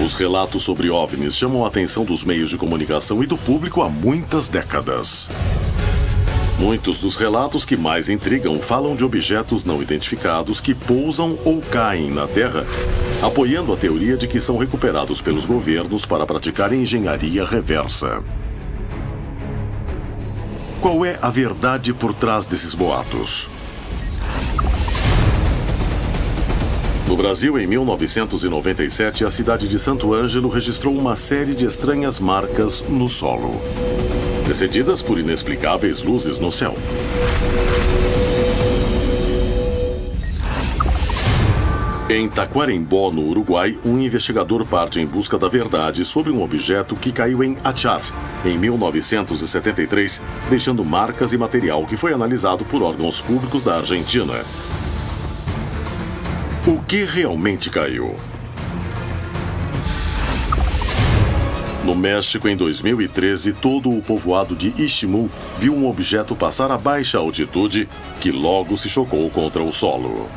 Os relatos sobre OVNIs chamam a atenção dos meios de comunicação e do público há muitas décadas. Muitos dos relatos que mais intrigam falam de objetos não identificados que pousam ou caem na Terra, apoiando a teoria de que são recuperados pelos governos para praticar engenharia reversa. Qual é a verdade por trás desses boatos? No Brasil, em 1997, a cidade de Santo Ângelo registrou uma série de estranhas marcas no solo, precedidas por inexplicáveis luzes no céu. Em Taquarembó, no Uruguai, um investigador parte em busca da verdade sobre um objeto que caiu em Achar, em 1973, deixando marcas e material que foi analisado por órgãos públicos da Argentina. O que realmente caiu? No México, em 2013, todo o povoado de Iximú viu um objeto passar a baixa altitude que logo se chocou contra o solo.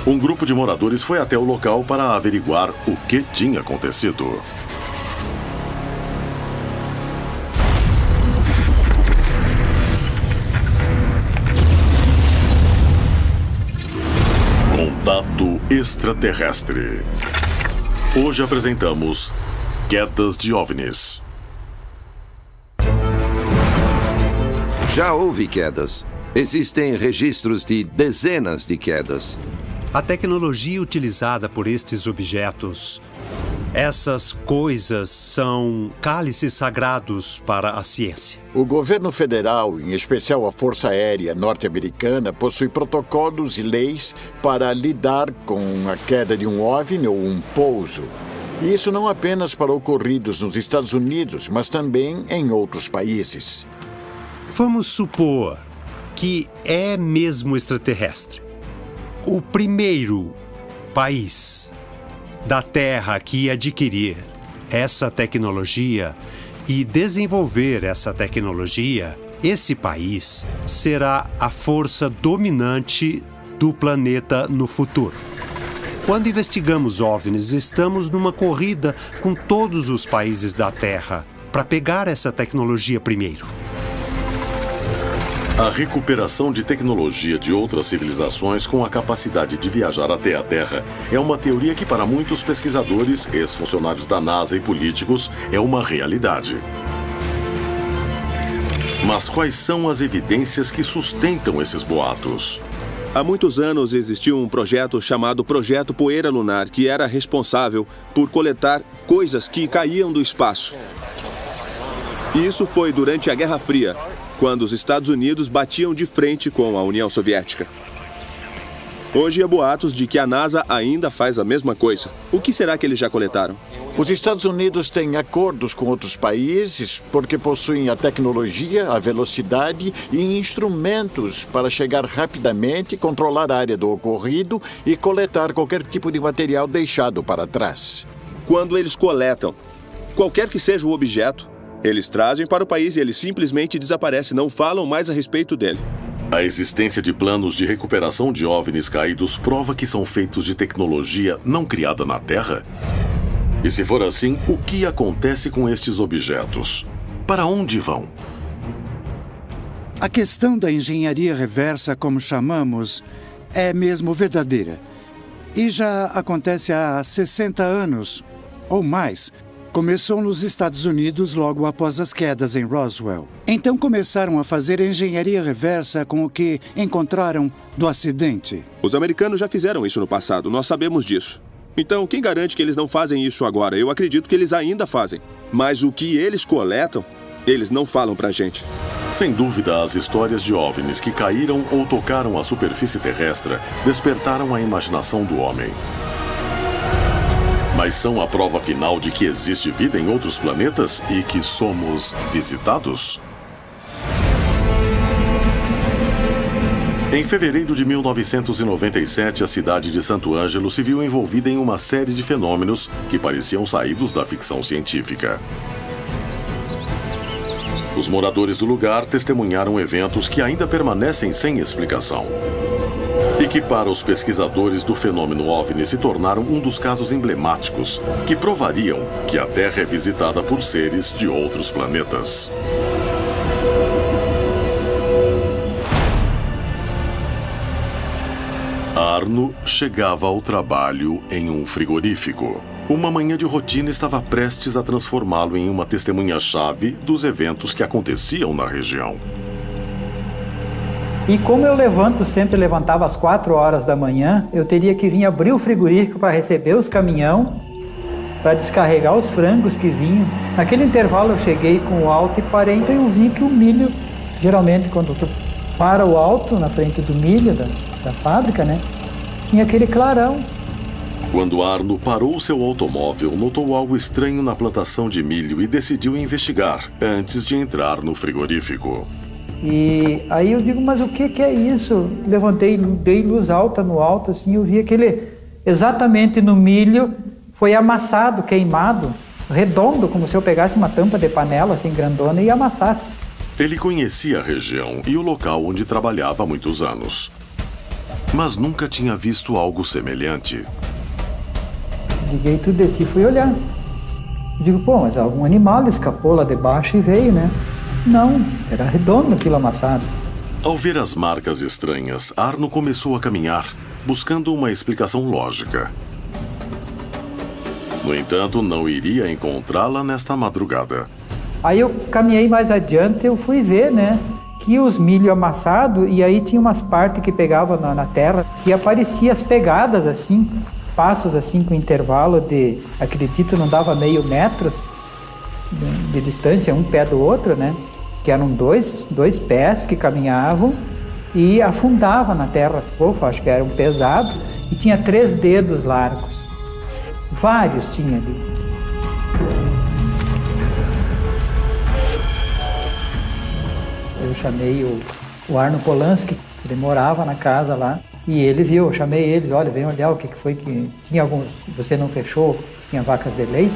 Um grupo de moradores foi até o local para averiguar o que tinha acontecido. Contato extraterrestre. Hoje apresentamos Quedas de OVNIs. Já houve quedas. Existem registros de dezenas de quedas. A tecnologia utilizada por estes objetos, essas coisas são cálices sagrados para a ciência. O governo federal, em especial a Força Aérea Norte-Americana, possui protocolos e leis para lidar com a queda de um OVNI ou um pouso. E isso não apenas para ocorridos nos Estados Unidos, mas também em outros países. Vamos supor que é mesmo extraterrestre. O primeiro país da Terra que adquirir essa tecnologia e desenvolver essa tecnologia, esse país será a força dominante do planeta no futuro. Quando investigamos OVNIs, estamos numa corrida com todos os países da Terra para pegar essa tecnologia primeiro. A recuperação de tecnologia de outras civilizações com a capacidade de viajar até a Terra é uma teoria que, para muitos pesquisadores, ex-funcionários da NASA e políticos, é uma realidade. Mas quais são as evidências que sustentam esses boatos? Há muitos anos existiu um projeto chamado Projeto Poeira Lunar, que era responsável por coletar coisas que caíam do espaço. E isso foi durante a Guerra Fria, quando os Estados Unidos batiam de frente com a União Soviética. Hoje há boatos de que a NASA ainda faz a mesma coisa. O que será que eles já coletaram? Os Estados Unidos têm acordos com outros países porque possuem a tecnologia, a velocidade e instrumentos para chegar rapidamente, controlar a área do ocorrido e coletar qualquer tipo de material deixado para trás. Quando eles coletam, qualquer que seja o objeto, eles trazem para o país e ele simplesmente desaparece, não falam mais a respeito dele. A existência de planos de recuperação de OVNIs caídos prova que são feitos de tecnologia não criada na Terra? E se for assim, o que acontece com estes objetos? Para onde vão? A questão da engenharia reversa, como chamamos, é mesmo verdadeira. E já acontece há 60 anos ou mais. Começou nos Estados Unidos logo após as quedas em Roswell. Então começaram a fazer engenharia reversa com o que encontraram do acidente. Os americanos já fizeram isso no passado, nós sabemos disso. Então, quem garante que eles não fazem isso agora? Eu acredito que eles ainda fazem. Mas o que eles coletam, eles não falam pra gente. Sem dúvida, as histórias de OVNIs que caíram ou tocaram a superfície terrestre despertaram a imaginação do homem. Mas são a prova final de que existe vida em outros planetas e que somos visitados? Em fevereiro de 1997, a cidade de Santo Ângelo se viu envolvida em uma série de fenômenos que pareciam saídos da ficção científica. Os moradores do lugar testemunharam eventos que ainda permanecem sem explicação. E que para os pesquisadores do fenômeno OVNI se tornaram um dos casos emblemáticos que provariam que a Terra é visitada por seres de outros planetas. Arno chegava ao trabalho em um frigorífico. Uma manhã de rotina estava prestes a transformá-lo em uma testemunha-chave dos eventos que aconteciam na região. E como eu sempre levantava às 4 horas da manhã, eu teria que vir abrir o frigorífico para receber os caminhão, para descarregar os frangos que vinham. Naquele intervalo eu cheguei com o alto e parei, então eu vi que o milho, geralmente quando tu para o alto na frente do milho da fábrica, né, tinha aquele clarão. Quando Arno parou seu automóvel, notou algo estranho na plantação de milho e decidiu investigar antes de entrar no frigorífico. E aí eu digo, mas o que é isso? Levantei, dei luz alta no alto, assim, eu vi aquele, exatamente no milho, foi amassado, queimado, redondo, como se eu pegasse uma tampa de panela, assim, grandona, e amassasse. Ele conhecia a região e o local onde trabalhava há muitos anos, mas nunca tinha visto algo semelhante. Liguei tudo, desci e fui olhar. Eu digo, pô, mas algum animal escapou lá debaixo e veio, né? Não, era redondo aquilo amassado. Ao ver as marcas estranhas, Arno começou a caminhar, buscando uma explicação lógica. No entanto, não iria encontrá-la nesta madrugada. Aí eu caminhei mais adiante, eu fui ver, né, que os milho amassados, e aí tinha umas partes que pegavam na terra, e apareciam as pegadas, assim, passos, assim, com intervalo de, acredito, não dava meio metros de distância, um pé do outro, né? Que eram dois pés que caminhavam e afundavam na terra fofa, acho que eram pesados, e tinha 3 dedos largos. Vários tinha ali. Eu chamei o Arno Polanski, ele morava na casa lá, e ele viu, eu chamei ele, olha, vem olhar o que foi que... Tinha algum... Você não fechou? Tinha vacas de leite?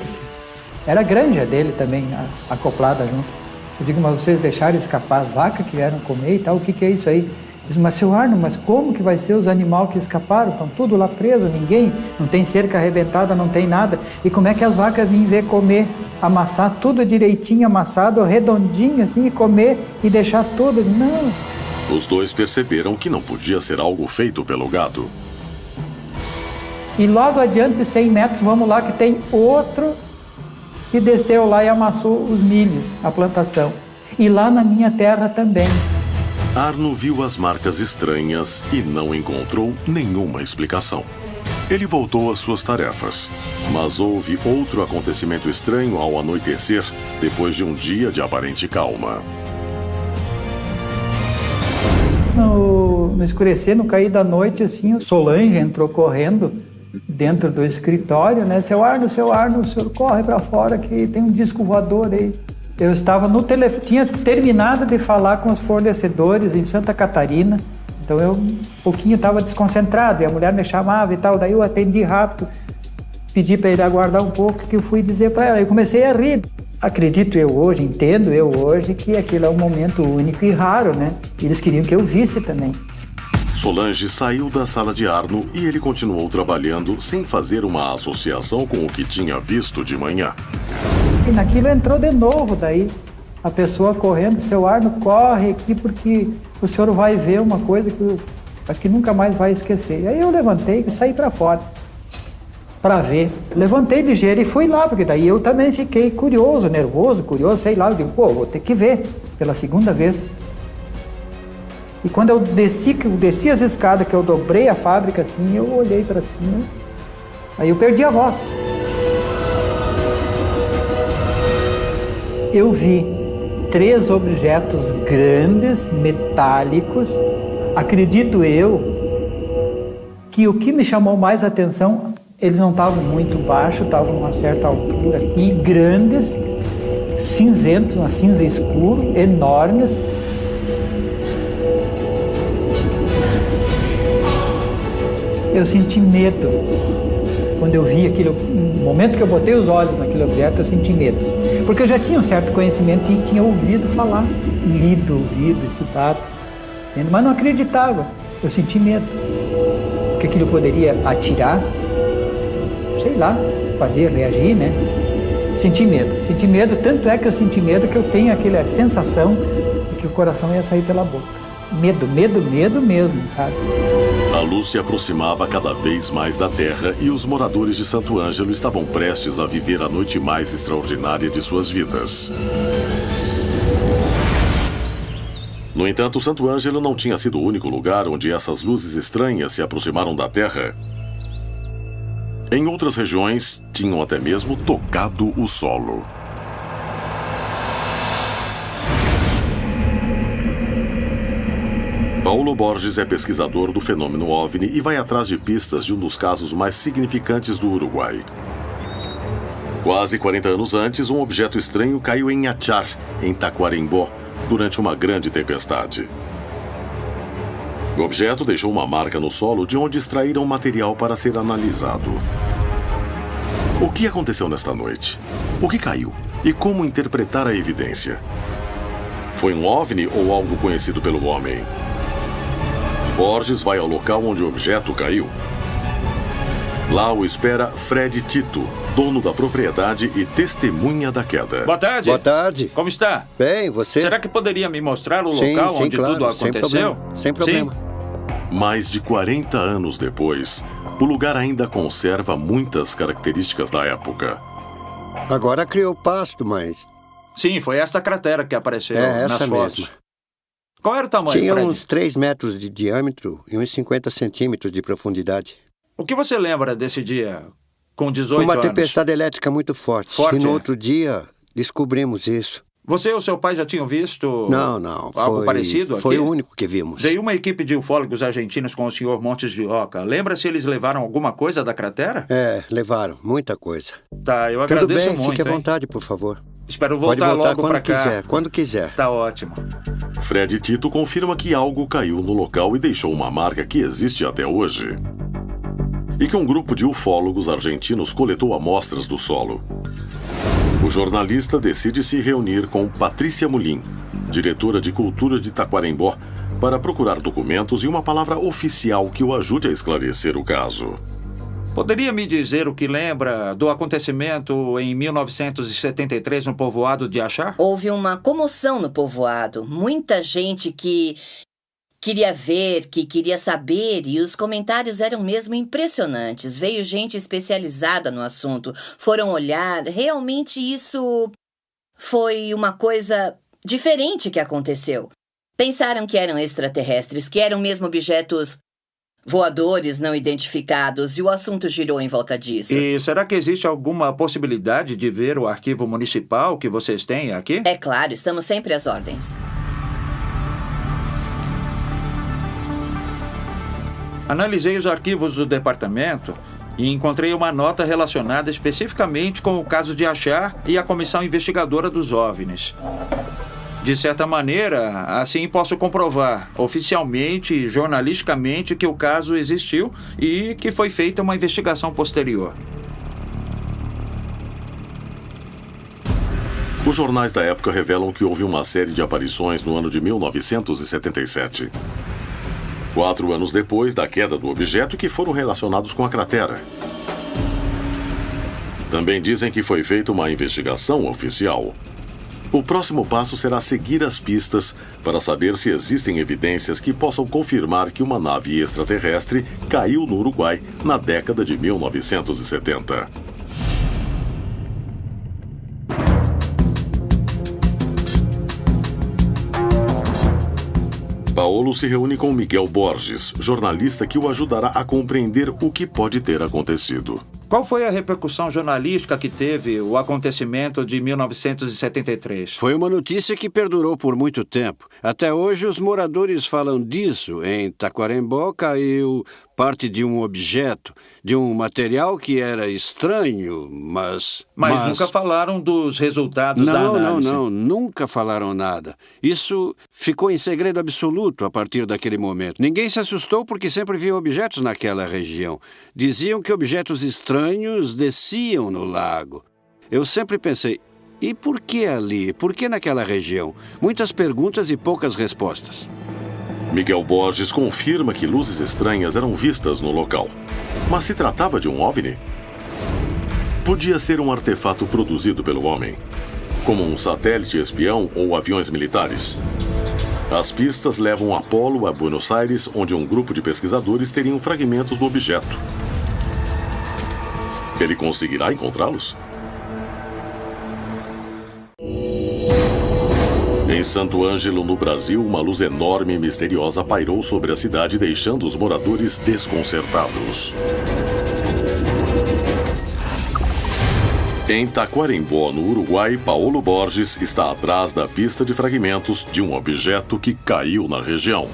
Era a granja dele também, acoplada junto. Eu digo, mas vocês deixaram escapar as vacas que vieram comer e tal, o que é isso aí? Diz, mas seu Arno, mas como que vai ser os animais que escaparam? Estão tudo lá presos, ninguém, não tem cerca arrebentada, não tem nada. E como é que as vacas vinham ver comer, amassar tudo direitinho, amassado, redondinho assim, e comer e deixar tudo? Não. Os dois perceberam que não podia ser algo feito pelo gado. E logo adiante, 100 metros, vamos lá que tem outro que desceu lá e amassou os milhos, a plantação. E lá na minha terra também. Arno viu as marcas estranhas e não encontrou nenhuma explicação. Ele voltou às suas tarefas, mas houve outro acontecimento estranho ao anoitecer, depois de um dia de aparente calma. No escurecer, no cair da noite, assim, o Solange entrou correndo dentro do escritório, né? Seu Arno, o senhor corre para fora que tem um disco voador aí. Eu estava no telefone, tinha terminado de falar com os fornecedores em Santa Catarina, então eu um pouquinho estava desconcentrado e a mulher me chamava e tal, daí eu atendi rápido, pedi para ele aguardar um pouco que eu fui dizer para ela, eu comecei a rir. Acredito eu hoje, entendo eu hoje que aquilo é um momento único e raro, né? Eles queriam que eu visse também. Solange saiu da sala de Arno e ele continuou trabalhando sem fazer uma associação com o que tinha visto de manhã. E naquilo entrou de novo daí, a pessoa correndo, seu Arno, corre aqui porque o senhor vai ver uma coisa que eu acho que nunca mais vai esquecer. Aí eu levantei e saí para fora, para ver. Levantei ligeiro e fui lá, porque daí eu também fiquei curioso, nervoso, sei lá, eu digo, pô, vou ter que ver pela segunda vez. E quando eu desci as escadas, que eu dobrei a fábrica assim, eu olhei para cima, aí eu perdi a voz. Eu vi 3 objetos grandes, metálicos. Acredito eu que o que me chamou mais a atenção, eles não estavam muito baixos, estavam a uma certa altura, e grandes, cinzentos, uma cinza escuro, enormes. Eu senti medo. Quando eu vi aquilo, no momento que eu botei os olhos naquele objeto, eu senti medo. Porque eu já tinha um certo conhecimento e tinha ouvido falar, lido, ouvido, estudado, mas não acreditava. Eu senti medo. que aquilo poderia atirar, sei lá, fazer, reagir, né? Senti medo, tanto é que eu senti medo que eu tenho aquela sensação de que o coração ia sair pela boca. Medo mesmo, sabe? A luz se aproximava cada vez mais da Terra e os moradores de Santo Ângelo estavam prestes a viver a noite mais extraordinária de suas vidas. No entanto, Santo Ângelo não tinha sido o único lugar onde essas luzes estranhas se aproximaram da Terra. Em outras regiões, tinham até mesmo tocado o solo. Paulo Borges é pesquisador do fenômeno OVNI e vai atrás de pistas de um dos casos mais significantes do Uruguai. Quase 40 anos antes, um objeto estranho caiu em Achar, em Tacuarembó, durante uma grande tempestade. O objeto deixou uma marca no solo de onde extraíram material para ser analisado. O que aconteceu nesta noite? O que caiu? E como interpretar a evidência? Foi um OVNI ou algo conhecido pelo homem? Borges vai ao local onde o objeto caiu. Lá o espera Fred Tito, dono da propriedade e testemunha da queda. Boa tarde. Boa tarde. Como está? Bem, você? Será que poderia me mostrar o local onde claro, tudo aconteceu? Sem problema. Mais de 40 anos depois, o lugar ainda conserva muitas características da época. Agora criou pasto, mas... Sim, foi esta cratera que apareceu nas essa fotos. mesma. Qual era o tamanho, Tinha Fred? uns 3 metros de diâmetro e uns 50 centímetros de profundidade. O que você lembra desse dia, com 18 Uma anos? tempestade elétrica muito forte. Forte, E no é? outro dia, descobrimos isso. Você ou seu pai já tinham visto Não. algo parecido aqui? Foi o único que vimos. Veio uma equipe de ufólogos argentinos com o senhor Montes de Oca. Lembra se eles levaram alguma coisa da cratera? Levaram muita coisa. Tá, eu Tudo agradeço bem, muito, fique à hein? vontade, por favor. Espero Pode voltar voltar logo quando pra cá. quiser, quando quiser. Tá ótimo. Fred Tito confirma que algo caiu no local e deixou uma marca que existe até hoje. E que um grupo de ufólogos argentinos coletou amostras do solo. O jornalista decide se reunir com Patrícia Mulim, diretora de cultura de Taquarembó, para procurar documentos e uma palavra oficial que o ajude a esclarecer o caso. Poderia me dizer o que lembra do acontecimento em 1973 no povoado de Achar? Houve uma comoção no povoado. Muita gente que queria ver, que queria saber, e os comentários eram mesmo impressionantes. Veio gente especializada no assunto, foram olhar. Realmente isso foi uma coisa diferente que aconteceu. Pensaram que eram extraterrestres, que eram mesmo objetos voadores não identificados, e o assunto girou em volta disso. E será que existe alguma possibilidade de ver o arquivo municipal que vocês têm aqui? É claro, estamos sempre às ordens. Analisei os arquivos do departamento e encontrei uma nota relacionada especificamente com o caso de Achar e a comissão investigadora dos OVNIs. De certa maneira, assim posso comprovar, oficialmente e jornalisticamente, que o caso existiu e que foi feita uma investigação posterior. Os jornais da época revelam que houve uma série de aparições no ano de 1977. 4 anos depois da queda do objeto, que foram relacionados com a cratera. Também dizem que foi feita uma investigação oficial. O próximo passo será seguir as pistas para saber se existem evidências que possam confirmar que uma nave extraterrestre caiu no Uruguai na década de 1970. Paulo se reúne com Miguel Borges, jornalista que o ajudará a compreender o que pode ter acontecido. Qual foi a repercussão jornalística que teve o acontecimento de 1973? Foi uma notícia que perdurou por muito tempo. Até hoje, os moradores falam disso. Em Taquarembó caiu parte de um objeto, de um material que era estranho, mas... Mas nunca falaram dos resultados da análise. Não, nunca falaram nada. Isso ficou em segredo absoluto a partir daquele momento. Ninguém se assustou porque sempre viam objetos naquela região. Diziam que objetos estranhos desciam no lago. Eu sempre pensei, e por que ali? Por que naquela região? Muitas perguntas e poucas respostas. Miguel Borges confirma que luzes estranhas eram vistas no local. Mas se tratava de um OVNI? Podia ser um artefato produzido pelo homem, como um satélite espião ou aviões militares. As pistas levam Apollo a Buenos Aires, onde um grupo de pesquisadores teriam fragmentos do objeto. Ele conseguirá encontrá-los? Em Santo Ângelo, no Brasil, uma luz enorme e misteriosa pairou sobre a cidade, deixando os moradores desconcertados. Em Taquarembó, no Uruguai, Paulo Borges está atrás da pista de fragmentos de um objeto que caiu na região.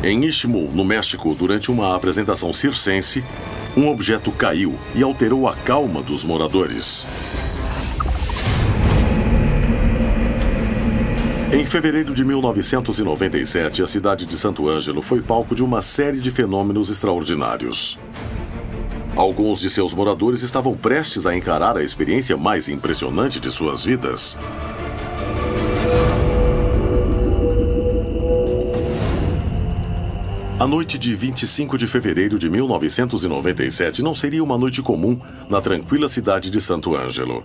Em Istmo, no México, durante uma apresentação circense, um objeto caiu e alterou a calma dos moradores. Em fevereiro de 1997, a cidade de Santo Ângelo foi palco de uma série de fenômenos extraordinários. Alguns de seus moradores estavam prestes a encarar a experiência mais impressionante de suas vidas. A noite de 25 de fevereiro de 1997 não seria uma noite comum na tranquila cidade de Santo Ângelo.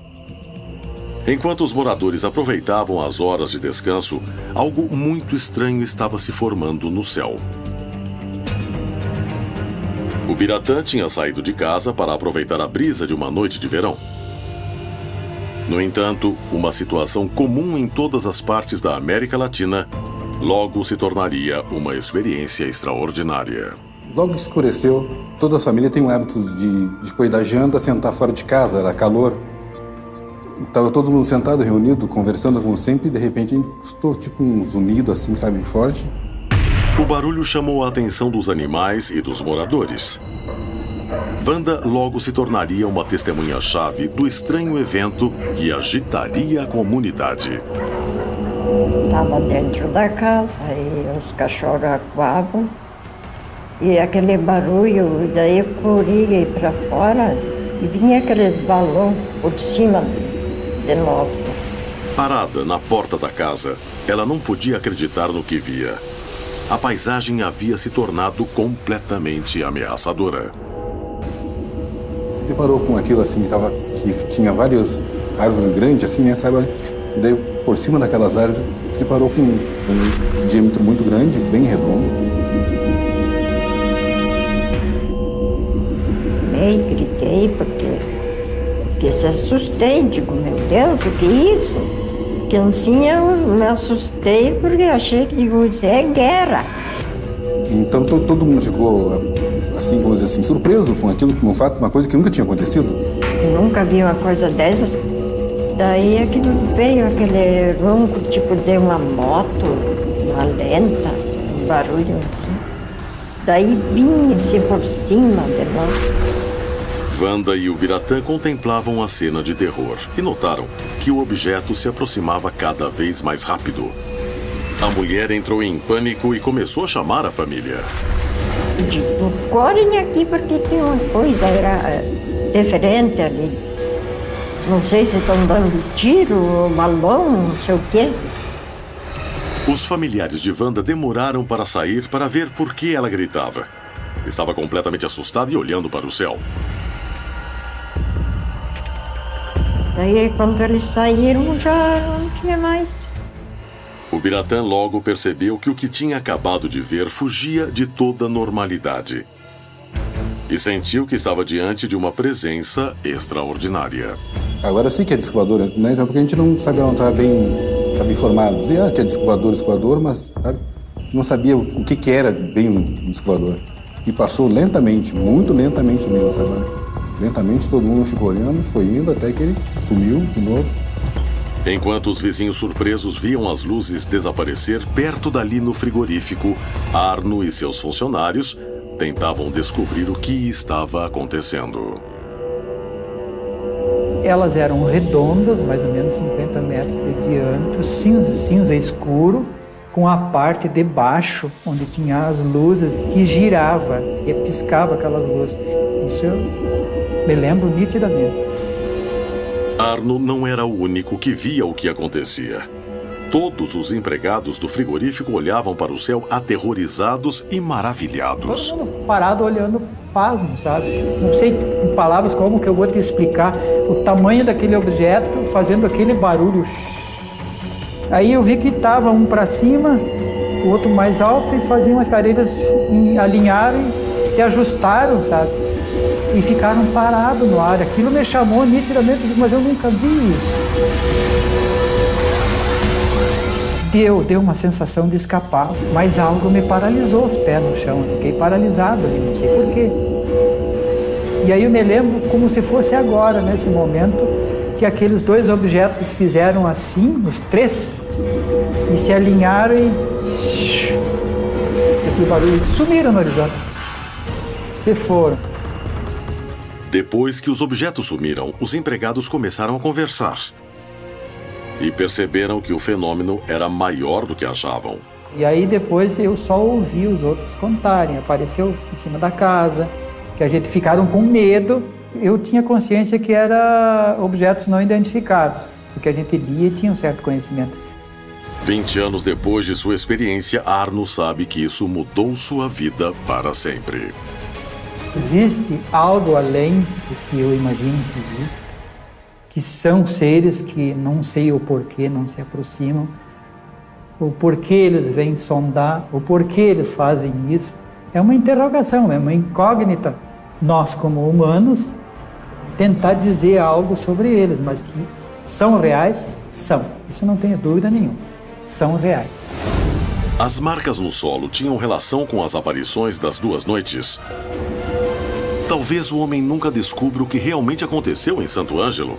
Enquanto os moradores aproveitavam as horas de descanso, algo muito estranho estava se formando no céu. O Biratã tinha saído de casa para aproveitar a brisa de uma noite de verão. No entanto, uma situação comum em todas as partes da América Latina logo se tornaria uma experiência extraordinária. Logo que escureceu, toda a família tem o hábito de depois da janta, sentar fora de casa, era calor. Estava todo mundo sentado, reunido, conversando como sempre, e de repente estou tipo um zunido assim, sabe, forte. O barulho chamou a atenção dos animais e dos moradores. Wanda logo se tornaria uma testemunha-chave do estranho evento que agitaria a comunidade. Estava dentro da casa e os cachorros acuavam. E aquele barulho, daí eu corri para fora e vinha aquele balão por cima de nós. Parada na porta da casa, ela não podia acreditar no que via. A paisagem havia se tornado completamente ameaçadora. Se deparou com aquilo assim, que tinha várias árvores grandes assim, né, sabe? E daí por cima daquelas árvores se deparou com um diâmetro muito grande, bem redondo. Gritei porque se assustei, digo, meu Deus, o que é isso? Criancinha, eu me assustei porque achei que, digo, é guerra. Então todo mundo ficou, assim, vamos dizer assim, surpreso com aquilo, com um fato, uma coisa que nunca tinha acontecido. Eu nunca vi uma coisa dessas. Daí aquilo veio aquele ronco, tipo de uma moto, uma lenta, um barulho assim. Daí vinha-se por cima de nós. Wanda e o Biratã contemplavam a cena de terror e notaram que o objeto se aproximava cada vez mais rápido. A mulher entrou em pânico e começou a chamar a família. Digo, correm aqui porque tem uma coisa, era diferente ali. Não sei se estão dando tiro, balão, não sei o quê. Os familiares de Wanda demoraram para sair para ver por que ela gritava. Estava completamente assustada e olhando para o céu. Daí, quando eles saíram, já não tinha mais. O Biratã logo percebeu que o que tinha acabado de ver fugia de toda normalidade. E sentiu que estava diante de uma presença extraordinária. Agora eu sei que é disco voador, né? Porque a gente não sabia, não estava bem informado. Dizia que é disco voador, mas sabe? Não sabia o que era bem um disco voador. E passou lentamente, muito lentamente mesmo, sabe? Lentamente todo mundo ficou olhando, foi indo até que ele sumiu de novo. Enquanto os vizinhos surpresos viam as luzes desaparecer perto dali no frigorífico, Arno e seus funcionários tentavam descobrir o que estava acontecendo. Elas eram redondas, mais ou menos 50 metros de diâmetro, cinza escuro, com a parte de baixo, onde tinha as luzes, que girava e piscava aquelas luzes. Isso eu me lembro nitidamente. Arno não era o único que via o que acontecia. Todos os empregados do frigorífico olhavam para o céu aterrorizados e maravilhados. Todo mundo parado olhando pasmo, sabe? Não sei em palavras como que eu vou te explicar o tamanho daquele objeto fazendo aquele barulho. Aí eu vi que estava um para cima, o outro mais alto, e faziam as cadeiras, alinharam e se ajustaram, sabe? E ficaram parados no ar. Aquilo me chamou nitidamente, mas eu nunca vi isso. Deu uma sensação de escapar, mas algo me paralisou os pés no chão. Eu fiquei paralisado ali, não sei porquê. E aí eu me lembro como se fosse agora, nesse momento, que aqueles dois objetos fizeram assim, os três, e se alinharam e aquele barulho, e sumiram no horizonte. Se foram. Depois que os objetos sumiram, os empregados começaram a conversar. E perceberam que o fenômeno era maior do que achavam. E aí depois eu só ouvi os outros contarem. Apareceu em cima da casa, que a gente ficaram com medo. Eu tinha consciência que eram objetos não identificados, porque a gente lia e tinha um certo conhecimento. 20 anos depois de sua experiência, Arno sabe que isso mudou sua vida para sempre. Existe algo além do que eu imagino que existe, que são seres que não sei o porquê não se aproximam, o porquê eles vêm sondar, o porquê eles fazem isso. É uma interrogação, é uma incógnita. Nós, como humanos, tentar dizer algo sobre eles, mas que são reais, são. Isso não tenho dúvida nenhuma. São reais. As marcas no solo tinham relação com as aparições das 2 noites. Talvez o homem nunca descubra o que realmente aconteceu em Santo Ângelo.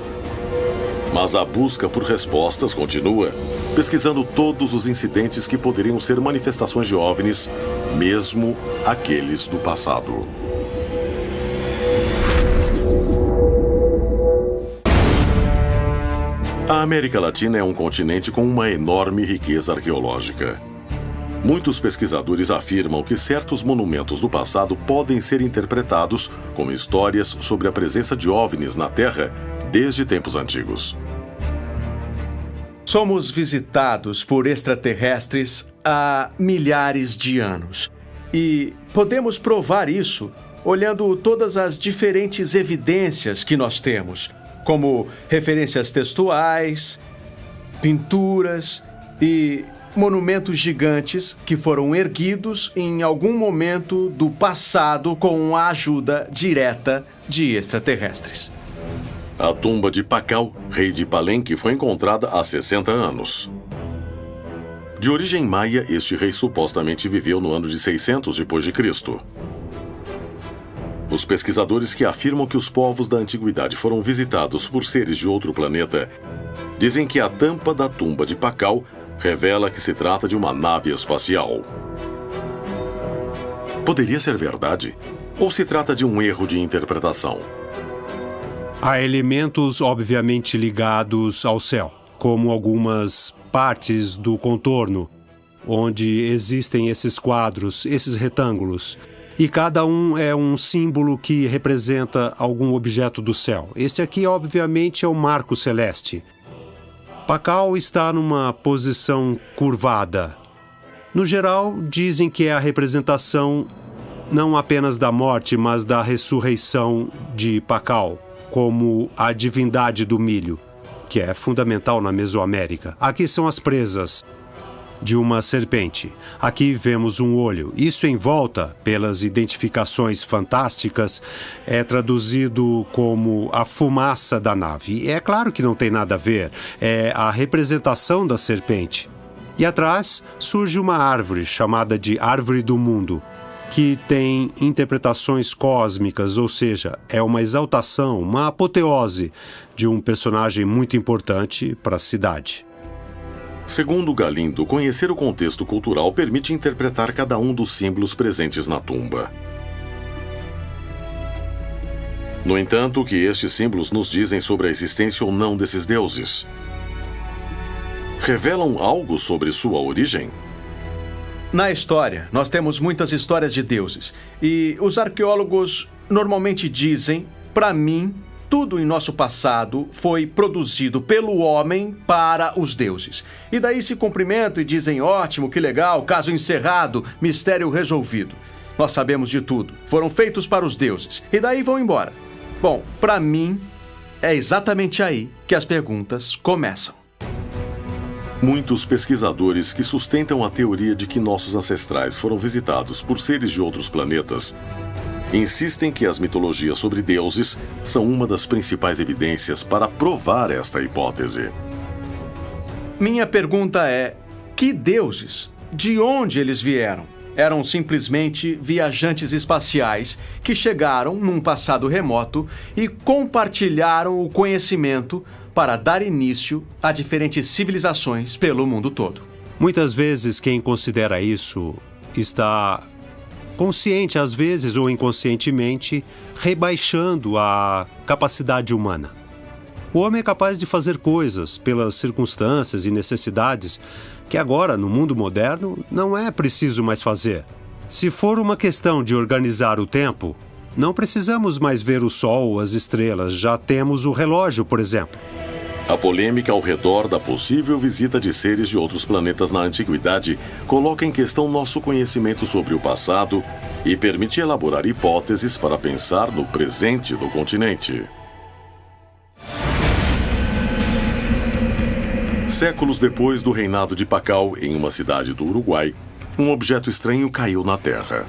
Mas a busca por respostas continua, pesquisando todos os incidentes que poderiam ser manifestações de OVNIs, mesmo aqueles do passado. A América Latina é um continente com uma enorme riqueza arqueológica. Muitos pesquisadores afirmam que certos monumentos do passado podem ser interpretados como histórias sobre a presença de OVNIs na Terra desde tempos antigos. Somos visitados por extraterrestres há milhares de anos. E podemos provar isso olhando todas as diferentes evidências que nós temos, como referências textuais, pinturas e monumentos gigantes que foram erguidos em algum momento do passado com a ajuda direta de extraterrestres. A tumba de Pakal, rei de Palenque, foi encontrada há 60 anos. De origem maia, este rei supostamente viveu no ano de 600 d.C. Os pesquisadores que afirmam que os povos da antiguidade foram visitados por seres de outro planeta dizem que a tampa da tumba de Pakal revela que se trata de uma nave espacial. Poderia ser verdade? Ou se trata de um erro de interpretação? Há elementos obviamente ligados ao céu, como algumas partes do contorno, onde existem esses quadros, esses retângulos, e cada um é um símbolo que representa algum objeto do céu. Este aqui, obviamente, é o marco celeste. Pakal está numa posição curvada. No geral, dizem que é a representação não apenas da morte, mas da ressurreição de Pakal, como a divindade do milho, que é fundamental na Mesoamérica. Aqui são as presas de uma serpente. Aqui vemos um olho. Isso em volta, pelas identificações fantásticas, é traduzido como a fumaça da nave. É claro que não tem nada a ver. É a representação da serpente. E atrás surge uma árvore, chamada de Árvore do Mundo, que tem interpretações cósmicas, ou seja, é uma exaltação, uma apoteose de um personagem muito importante para a cidade. Segundo Galindo, conhecer o contexto cultural permite interpretar cada um dos símbolos presentes na tumba. No entanto, o que estes símbolos nos dizem sobre a existência ou não desses deuses? Revelam algo sobre sua origem? Na história, nós temos muitas histórias de deuses. E os arqueólogos normalmente dizem, para mim, tudo em nosso passado foi produzido pelo homem para os deuses. E daí se cumprimentam e dizem: ótimo, que legal, caso encerrado, mistério resolvido. Nós sabemos de tudo. Foram feitos para os deuses. E daí vão embora. Bom, para mim, é exatamente aí que as perguntas começam. Muitos pesquisadores que sustentam a teoria de que nossos ancestrais foram visitados por seres de outros planetas insistem que as mitologias sobre deuses são uma das principais evidências para provar esta hipótese. Minha pergunta é: que deuses? De onde eles vieram? Eram simplesmente viajantes espaciais que chegaram num passado remoto e compartilharam o conhecimento para dar início a diferentes civilizações pelo mundo todo. Muitas vezes quem considera isso está consciente, às vezes ou inconscientemente, rebaixando a capacidade humana. O homem é capaz de fazer coisas pelas circunstâncias e necessidades que agora, no mundo moderno, não é preciso mais fazer. Se for uma questão de organizar o tempo, não precisamos mais ver o sol ou as estrelas, já temos o relógio, por exemplo. A polêmica ao redor da possível visita de seres de outros planetas na antiguidade coloca em questão nosso conhecimento sobre o passado e permite elaborar hipóteses para pensar no presente do continente. Séculos depois do reinado de Pacal, em uma cidade do Uruguai, um objeto estranho caiu na Terra.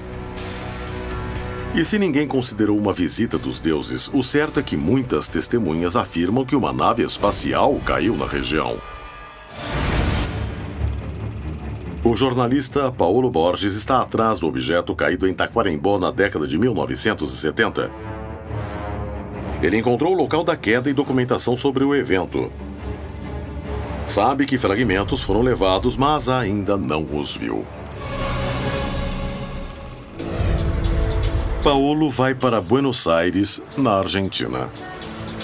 E se ninguém considerou uma visita dos deuses, o certo é que muitas testemunhas afirmam que uma nave espacial caiu na região. O jornalista Paulo Borges está atrás do objeto caído em Taquarembó na década de 1970. Ele encontrou o local da queda e documentação sobre o evento. Sabe que fragmentos foram levados, mas ainda não os viu. Paulo vai para Buenos Aires, na Argentina,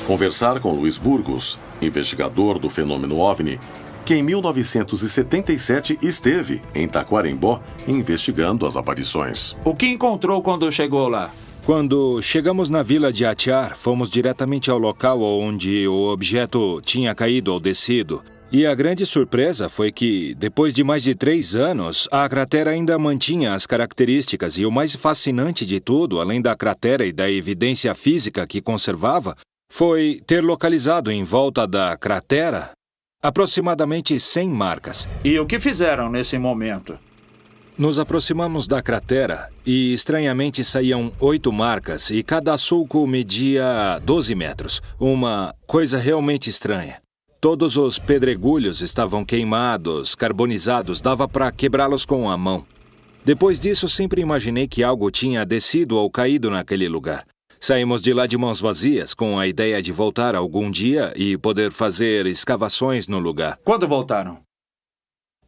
conversar com Luiz Burgos, investigador do fenômeno OVNI, que em 1977 esteve em Taquarembó investigando as aparições. O que encontrou quando chegou lá? Quando chegamos na vila de Atiar, fomos diretamente ao local onde o objeto tinha caído ou descido. E a grande surpresa foi que, depois de mais de 3 anos, a cratera ainda mantinha as características e o mais fascinante de tudo, além da cratera e da evidência física que conservava, foi ter localizado em volta da cratera aproximadamente 100 marcas. E o que fizeram nesse momento? Nos aproximamos da cratera e, estranhamente, saíam 8 marcas e cada sulco media 12 metros. Uma coisa realmente estranha. Todos os pedregulhos estavam queimados, carbonizados, dava para quebrá-los com a mão. Depois disso, sempre imaginei que algo tinha descido ou caído naquele lugar. Saímos de lá de mãos vazias, com a ideia de voltar algum dia e poder fazer escavações no lugar. Quando voltaram?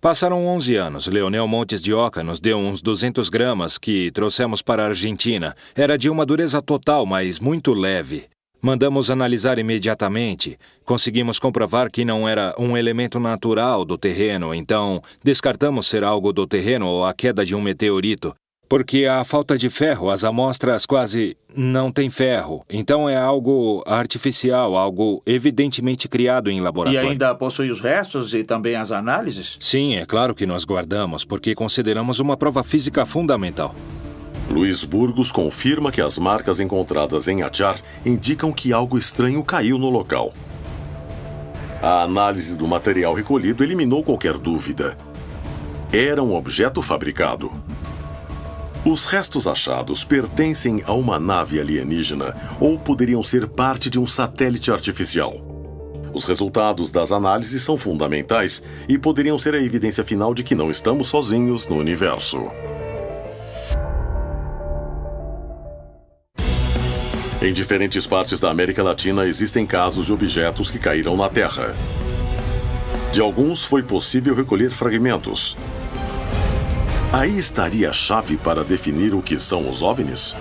Passaram 11 anos. Leonel Montes de Oca nos deu uns 200 gramas que trouxemos para a Argentina. Era de uma dureza total, mas muito leve. Mandamos analisar imediatamente. Conseguimos comprovar que não era um elemento natural do terreno, então descartamos ser algo do terreno ou a queda de um meteorito. Porque a falta de ferro, as amostras quase não têm ferro. Então é algo artificial, algo evidentemente criado em laboratório. E ainda possui os restos e também as análises? Sim, é claro que nós guardamos, porque consideramos uma prova física fundamental. Luiz Burgos confirma que as marcas encontradas em Atiar indicam que algo estranho caiu no local. A análise do material recolhido eliminou qualquer dúvida. Era um objeto fabricado. Os restos achados pertencem a uma nave alienígena ou poderiam ser parte de um satélite artificial. Os resultados das análises são fundamentais e poderiam ser a evidência final de que não estamos sozinhos no universo. Em diferentes partes da América Latina existem casos de objetos que caíram na Terra. De alguns foi possível recolher fragmentos. Aí estaria a chave para definir o que são os OVNIs?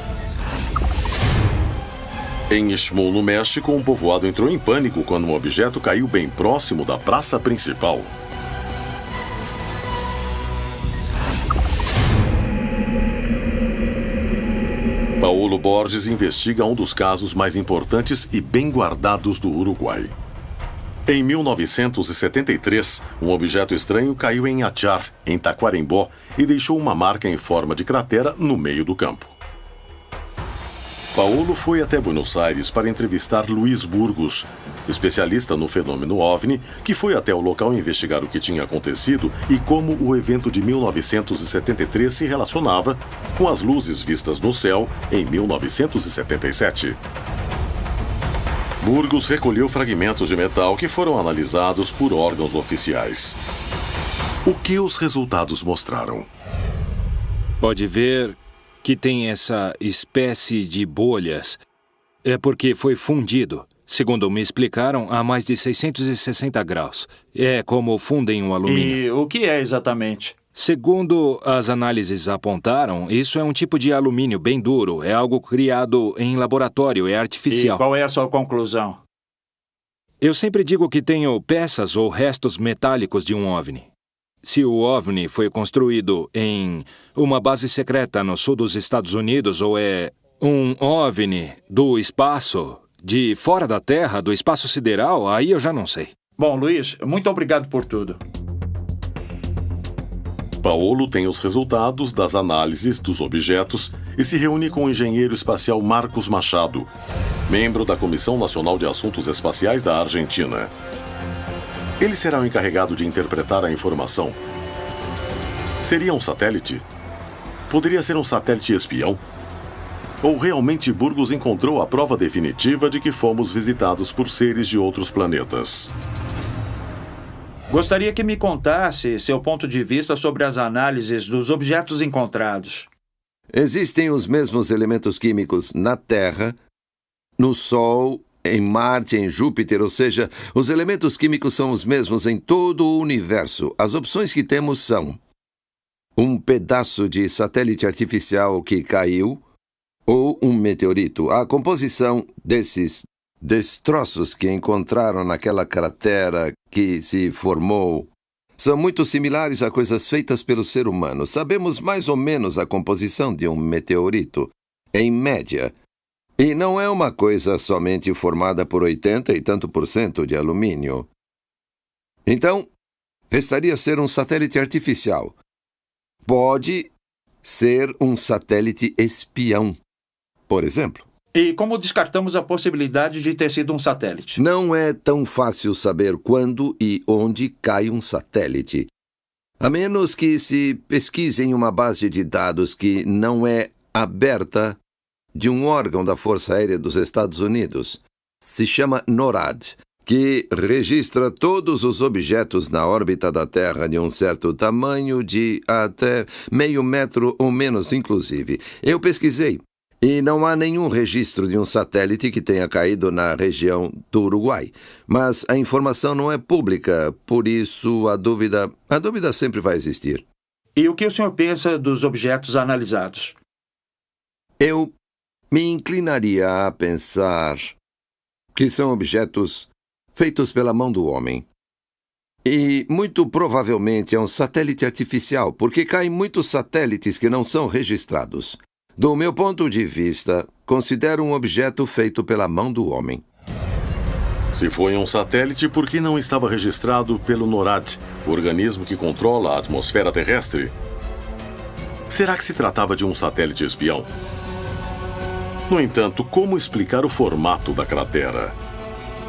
Em Ixmú, no México, um povoado entrou em pânico quando um objeto caiu bem próximo da praça principal. Paulo Borges investiga um dos casos mais importantes e bem guardados do Uruguai. Em 1973, um objeto estranho caiu em Achar, em Taquarembó, e deixou uma marca em forma de cratera no meio do campo. Paolo foi até Buenos Aires para entrevistar Luiz Burgos, especialista no fenômeno OVNI, que foi até o local investigar o que tinha acontecido e como o evento de 1973 se relacionava com as luzes vistas no céu em 1977. Burgos recolheu fragmentos de metal que foram analisados por órgãos oficiais. O que os resultados mostraram? Pode ver que tem essa espécie de bolhas. É porque foi fundido. Segundo me explicaram, a mais de 660 graus. É como fundem o alumínio. E o que é exatamente? Segundo as análises apontaram, isso é um tipo de alumínio bem duro. É algo criado em laboratório, é artificial. E qual é a sua conclusão? Eu sempre digo que tenho peças ou restos metálicos de um OVNI. Se o OVNI foi construído em uma base secreta no sul dos Estados Unidos ou é um OVNI do espaço, de fora da Terra, do espaço sideral, aí eu já não sei. Bom, Luiz, muito obrigado por tudo. Paolo tem os resultados das análises dos objetos e se reúne com o engenheiro espacial Marcos Machado, membro da Comissão Nacional de Assuntos Espaciais da Argentina. Ele será o encarregado de interpretar a informação. Seria um satélite? Poderia ser um satélite espião? Ou realmente Burgos encontrou a prova definitiva de que fomos visitados por seres de outros planetas? Gostaria que me contasse seu ponto de vista sobre as análises dos objetos encontrados. Existem os mesmos elementos químicos na Terra, no Sol, em Marte, em Júpiter, ou seja, os elementos químicos são os mesmos em todo o universo. As opções que temos são um pedaço de satélite artificial que caiu ou um meteorito. A composição desses destroços que encontraram naquela cratera que se formou são muito similares a coisas feitas pelo ser humano. Sabemos mais ou menos a composição de um meteorito, em média. E não é uma coisa somente formada por 80 e tanto por cento de alumínio. Então, restaria ser um satélite artificial. Pode ser um satélite espião, por exemplo. E como descartamos a possibilidade de ter sido um satélite? Não é tão fácil saber quando e onde cai um satélite. A menos que se pesquise em uma base de dados que não é aberta de um órgão da Força Aérea dos Estados Unidos. Se chama NORAD, que registra todos os objetos na órbita da Terra de um certo tamanho, de até meio metro ou menos, inclusive. Eu pesquisei, e não há nenhum registro de um satélite que tenha caído na região do Uruguai. Mas a informação não é pública, por isso a dúvida sempre vai existir. E o que o senhor pensa dos objetos analisados? Eu me inclinaria a pensar que são objetos feitos pela mão do homem. E muito provavelmente é um satélite artificial, porque caem muitos satélites que não são registrados. Do meu ponto de vista, considero um objeto feito pela mão do homem. Se foi um satélite, por que não estava registrado pelo NORAD, o organismo que controla a atmosfera terrestre? Será que se tratava de um satélite espião? No entanto, como explicar o formato da cratera?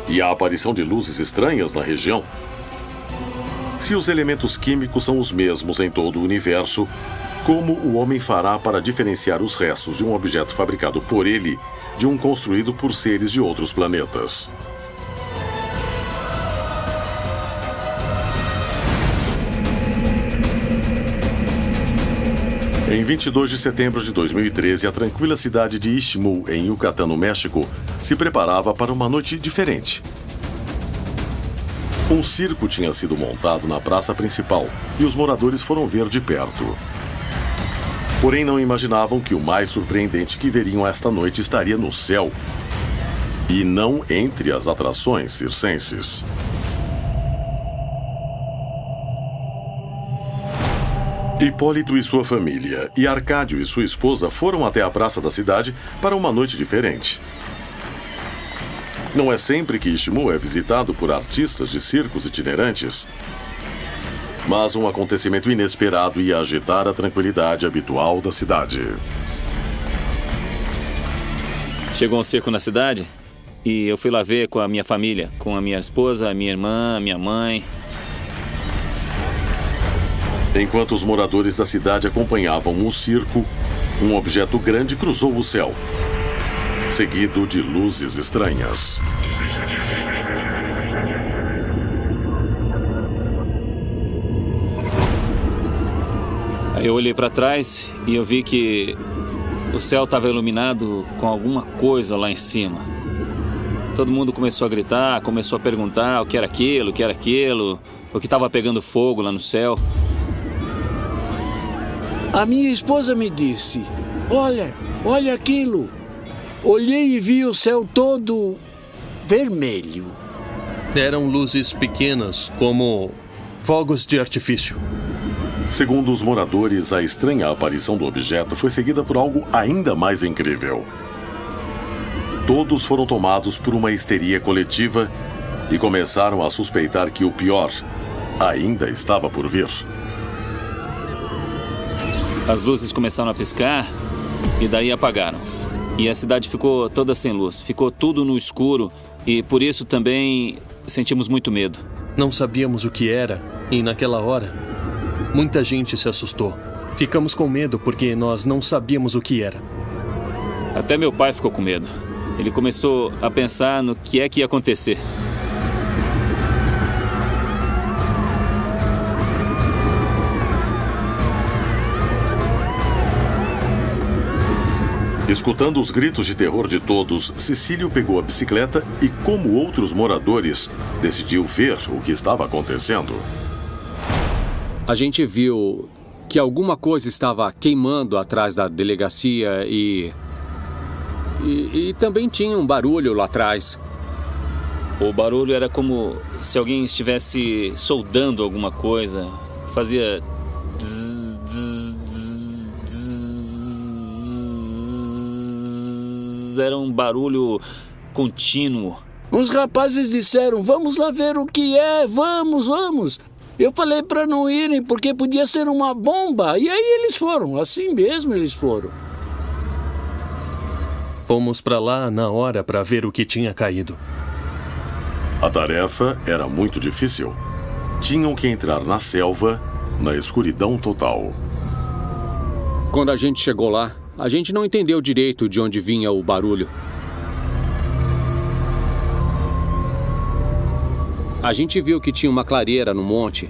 E a aparição de luzes estranhas na região? Se os elementos químicos são os mesmos em todo o universo, como o homem fará para diferenciar os restos de um objeto fabricado por ele de um construído por seres de outros planetas? Em 22 de setembro de 2013, a tranquila cidade de Ixmú, em Yucatán, no México, se preparava para uma noite diferente. Um circo tinha sido montado na praça principal e os moradores foram ver de perto. Porém, não imaginavam que o mais surpreendente que veriam esta noite estaria no céu e não entre as atrações circenses. Hipólito e sua família, e Arcádio e sua esposa foram até a praça da cidade para uma noite diferente. Não é sempre que Istmo é visitado por artistas de circos itinerantes, mas um acontecimento inesperado ia agitar a tranquilidade habitual da cidade. Chegou um circo na cidade e eu fui lá ver com a minha família, com a minha esposa, a minha irmã, a minha mãe. Enquanto os moradores da cidade acompanhavam o circo, um objeto grande cruzou o céu, seguido de luzes estranhas. Aí eu olhei para trás e eu vi que o céu estava iluminado com alguma coisa lá em cima. Todo mundo começou a gritar, começou a perguntar o que era aquilo, o que era aquilo, o que estava pegando fogo lá no céu. A minha esposa me disse, olha aquilo. Olhei e vi o céu todo vermelho. Eram luzes pequenas, como fogos de artifício. Segundo os moradores, a estranha aparição do objeto foi seguida por algo ainda mais incrível. Todos foram tomados por uma histeria coletiva e começaram a suspeitar que o pior ainda estava por vir. As luzes começaram a piscar e daí apagaram. E a cidade ficou toda sem luz, ficou tudo no escuro e por isso também sentimos muito medo. Não sabíamos o que era e naquela hora, muita gente se assustou. Ficamos com medo porque nós não sabíamos o que era. Até meu pai ficou com medo. Ele começou a pensar no que é que ia acontecer. Escutando os gritos de terror de todos, Cecílio pegou a bicicleta e, como outros moradores, decidiu ver o que estava acontecendo. A gente viu que alguma coisa estava queimando atrás da delegacia e também tinha um barulho lá atrás. O barulho era como se alguém estivesse soldando alguma coisa. Fazia... Zzz, zzz, zzz, zzz. Era um barulho contínuo. Os rapazes disseram, vamos lá ver o que é, vamos. Eu falei para não irem porque podia ser uma bomba. E aí eles foram, assim mesmo eles foram. Fomos para lá na hora para ver o que tinha caído. A tarefa era muito difícil. Tinham que entrar na selva, na escuridão total. Quando a gente chegou lá, a gente não entendeu direito de onde vinha o barulho. A gente viu que tinha uma clareira no monte.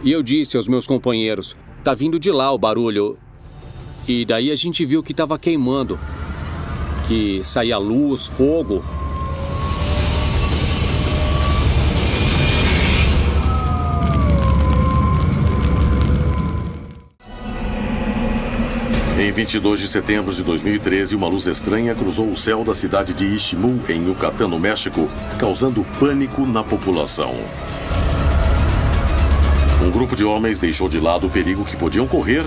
E eu disse aos meus companheiros, tá vindo de lá o barulho. E daí a gente viu que estava queimando. Que saía luz, fogo. Em 22 de setembro de 2013, uma luz estranha cruzou o céu da cidade de Istmo, em Yucatán, no México, causando pânico na população. Um grupo de homens deixou de lado o perigo que podiam correr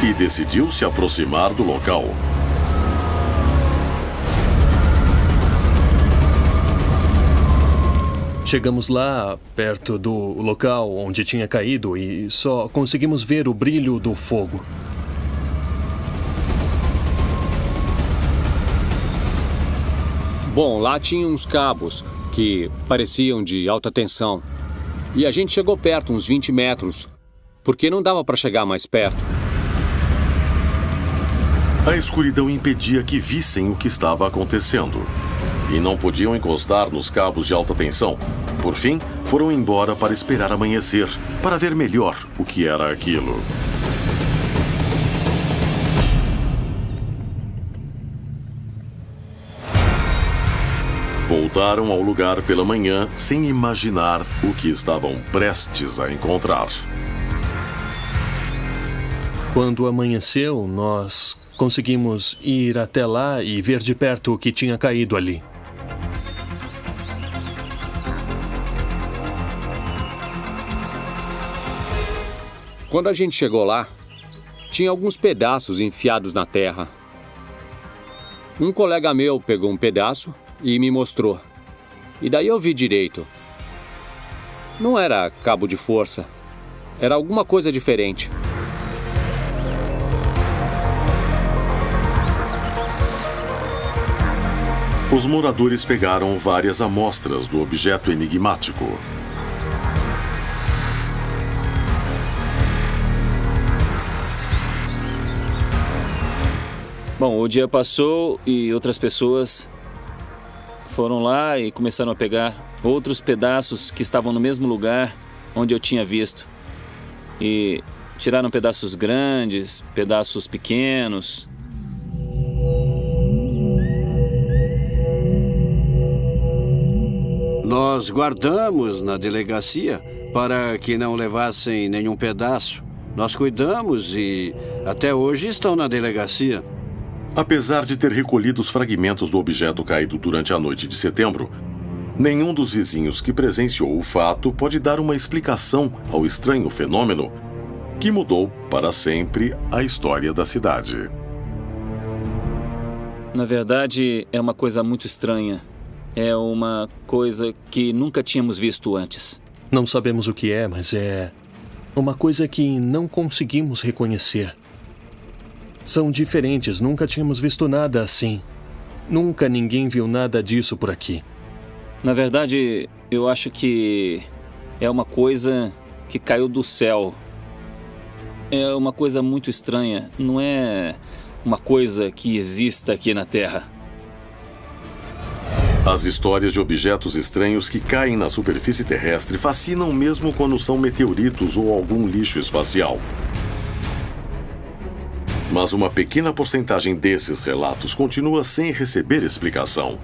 e decidiu se aproximar do local. Chegamos lá, perto do local onde tinha caído, e só conseguimos ver o brilho do fogo. Bom, lá tinha uns cabos que pareciam de alta tensão. E a gente chegou perto, uns 20 metros, porque não dava para chegar mais perto. A escuridão impedia que vissem o que estava acontecendo. E não podiam encostar nos cabos de alta tensão. Por fim, foram embora para esperar amanhecer, para ver melhor o que era aquilo. Voltaram ao lugar pela manhã sem imaginar o que estavam prestes a encontrar. Quando amanheceu, nós conseguimos ir até lá e ver de perto o que tinha caído ali. Quando a gente chegou lá, tinha alguns pedaços enfiados na terra. Um colega meu pegou um pedaço e me mostrou. E daí eu vi direito. Não era cabo de força. Era alguma coisa diferente. Os moradores pegaram várias amostras do objeto enigmático. Bom, o dia passou e outras pessoas foram lá e começaram a pegar outros pedaços que estavam no mesmo lugar onde eu tinha visto. E tiraram pedaços grandes, pedaços pequenos. Nós guardamos na delegacia para que não levassem nenhum pedaço. Nós cuidamos e até hoje estão na delegacia. Apesar de ter recolhido os fragmentos do objeto caído durante a noite de setembro, nenhum dos vizinhos que presenciou o fato pode dar uma explicação ao estranho fenômeno que mudou para sempre a história da cidade. Na verdade, é uma coisa muito estranha. É uma coisa que nunca tínhamos visto antes. Não sabemos o que é, mas é uma coisa que não conseguimos reconhecer. São diferentes, nunca tínhamos visto nada assim. Nunca ninguém viu nada disso por aqui. Na verdade, eu acho que é uma coisa que caiu do céu. É uma coisa muito estranha. Não é uma coisa que exista aqui na Terra. As histórias de objetos estranhos que caem na superfície terrestre fascinam mesmo quando são meteoritos ou algum lixo espacial. Mas uma pequena porcentagem desses relatos continua sem receber explicação.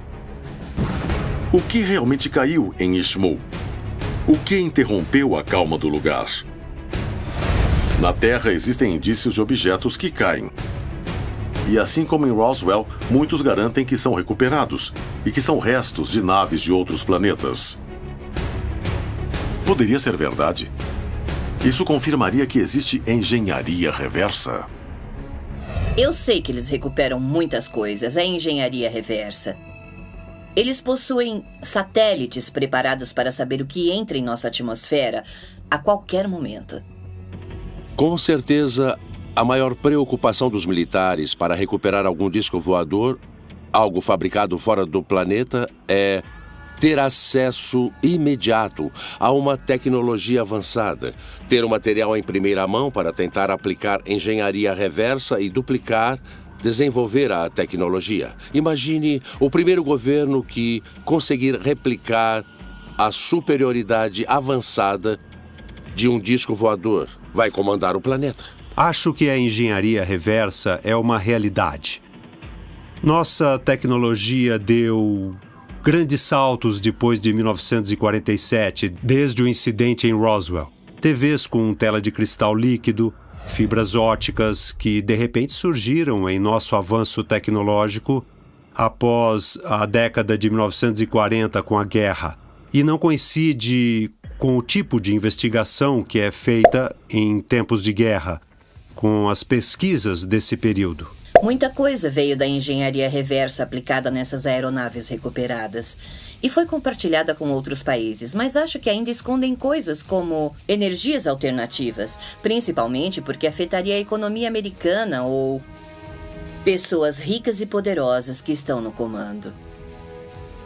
O que realmente caiu em Ishmael? O que interrompeu a calma do lugar? Na Terra existem indícios de objetos que caem. E assim como em Roswell, muitos garantem que são recuperados e que são restos de naves de outros planetas. Poderia ser verdade? Isso confirmaria que existe engenharia reversa? Eu sei que eles recuperam muitas coisas, é engenharia reversa. Eles possuem satélites preparados para saber o que entra em nossa atmosfera a qualquer momento. Com certeza, a maior preocupação dos militares para recuperar algum disco voador, algo fabricado fora do planeta, é ter acesso imediato a uma tecnologia avançada, ter o material em primeira mão para tentar aplicar engenharia reversa e duplicar, desenvolver a tecnologia. Imagine o primeiro governo que conseguir replicar a superioridade avançada de um disco voador. Vai comandar o planeta. Acho que a engenharia reversa é uma realidade. Nossa tecnologia deu grandes saltos depois de 1947, desde o incidente em Roswell. TVs com tela de cristal líquido, fibras óticas que de repente surgiram em nosso avanço tecnológico após a década de 1940 com a guerra. E não coincide com o tipo de investigação que é feita em tempos de guerra, com as pesquisas desse período. Muita coisa veio da engenharia reversa aplicada nessas aeronaves recuperadas e foi compartilhada com outros países, mas acho que ainda escondem coisas como energias alternativas, principalmente porque afetaria a economia americana ou pessoas ricas e poderosas que estão no comando.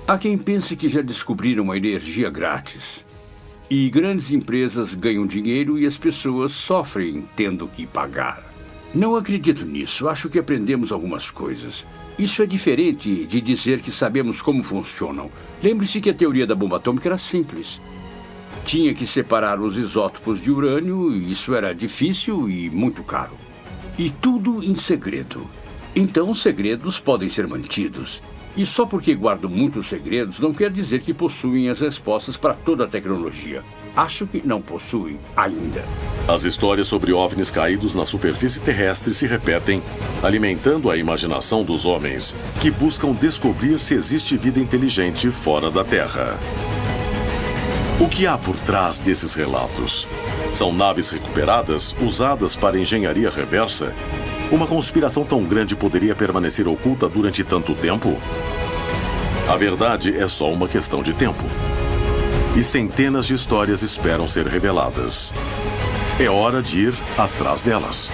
Há quem pense que já descobriram uma energia grátis. E grandes empresas ganham dinheiro e as pessoas sofrem tendo que pagar. Não acredito nisso. Acho que aprendemos algumas coisas. Isso é diferente de dizer que sabemos como funcionam. Lembre-se que a teoria da bomba atômica era simples. Tinha que separar os isótopos de urânio e isso era difícil e muito caro. E tudo em segredo. Então, segredos podem ser mantidos. E só porque guardam muitos segredos não quer dizer que possuem as respostas para toda a tecnologia. Acho que não possuem ainda. As histórias sobre OVNIs caídos na superfície terrestre se repetem, alimentando a imaginação dos homens, que buscam descobrir se existe vida inteligente fora da Terra. O que há por trás desses relatos? São naves recuperadas, usadas para engenharia reversa? Uma conspiração tão grande poderia permanecer oculta durante tanto tempo? A verdade é só uma questão de tempo. E centenas de histórias esperam ser reveladas. É hora de ir atrás delas.